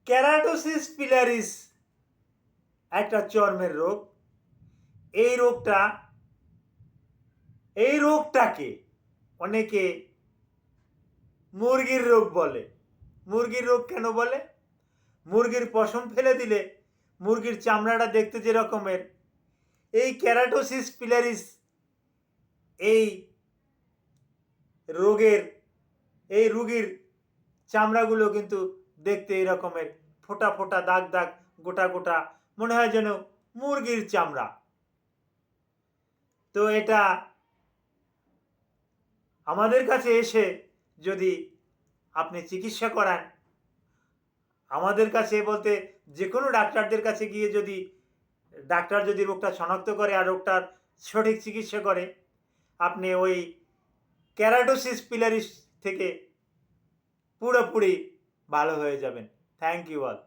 ক্যারাটোসিস pilaris একটা চর্মের রোগ। এই রোগটাকে অনেকে মুরগির রোগ বলে। মুরগির রোগ কেন বলে? মুরগির পশম ফেলে দিলে মুরগির চামড়াটা দেখতে যে রকমের, এই ক্যারাটোসিস পিলারিস এই রোগীর চামড়াগুলো কিন্তু দেখতে এই রকমের, ফোটা ফোটা, দাগ দাগ, গোটা গোটা, মনে হয় যেন মুরগির চামড়া। তো এটা আমাদের কাছে এসে যদি আপনি চিকিৎসা করান, আমাদের কাছে বলতে যে কোনো ডাক্তারদের কাছে গিয়ে যদি ডাক্তার যদি রোগটা শনাক্ত করে আর রোগটার সঠিক চিকিৎসা করে, আপনি ওই ক্যারাটোসিস পিলারিস থেকে পুরোপুরি ভালো হয়ে যাবেন। Thank you all.